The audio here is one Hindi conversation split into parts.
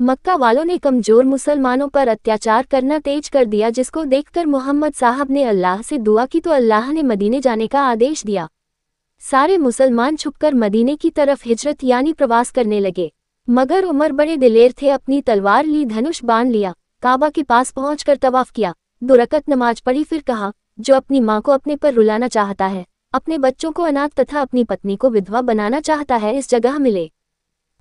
मक्का वालों ने कमजोर मुसलमानों पर अत्याचार करना तेज कर दिया, जिसको देखकर मोहम्मद साहब ने अल्लाह से दुआ की तो अल्लाह ने मदीने जाने का आदेश दिया। सारे मुसलमान छुपकर मदीने की तरफ हिजरत यानी प्रवास करने लगे, मगर उमर बड़े दिलेर थे। अपनी तलवार ली, धनुष बांध लिया, काबा के पास पहुंचकर तवाफ किया, 2 रकत नमाज पढ़ी, फिर कहा, जो अपनी माँ को अपने पर रुलाना चाहता है, अपने बच्चों को अनाथ तथा अपनी पत्नी को विधवा बनाना चाहता है, इस जगह मिले।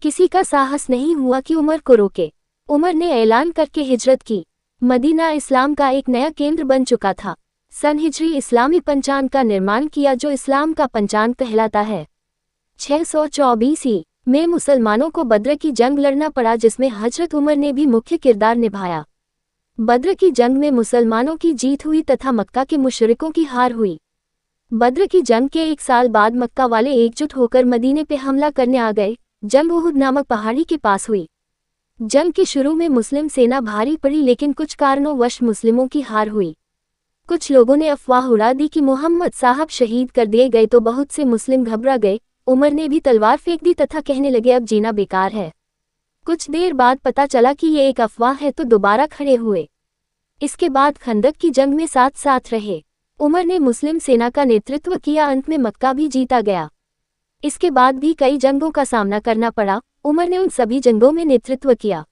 किसी का साहस नहीं हुआ कि उमर को रोके। उमर ने ऐलान करके हिजरत की। मदीना इस्लाम का एक नया केंद्र बन चुका था। सन हिजरी इस्लामी पंचांग का निर्माण किया, जो इस्लाम का पंचांग कहलाता है। 624 में मुसलमानों को बद्र की जंग लड़ना पड़ा, जिसमें हजरत उमर ने भी मुख्य किरदार निभाया। बद्र की जंग में मुसलमानों की जीत हुई तथा मक्का के मुशरिकों की हार हुई। बद्र की जंग के 1 साल बाद मक्का वाले एकजुट होकर मदीने पे हमला करने आ गए। जंग उहुद नामक पहाड़ी के पास हुई। जंग के शुरू में मुस्लिम सेना भारी पड़ी, लेकिन कुछ कारणों वश मुस्लिमों की हार हुई। कुछ लोगों ने अफवाह उड़ा दी कि मोहम्मद साहब शहीद कर दिए गए, तो बहुत से मुस्लिम घबरा गए। उमर ने भी तलवार फेंक दी तथा कहने लगे, अब जीना बेकार है। कुछ देर बाद पता चला कि ये एक अफवाह है, तो दोबारा खड़े हुए। इसके बाद खंदक की जंग में साथ साथ रहे। उमर ने मुस्लिम सेना का नेतृत्व किया, अंत में मक्का भी जीता गया। इसके बाद भी कई जंगों का सामना करना पड़ा। उमर ने उन सभी जंगों में नेतृत्व किया।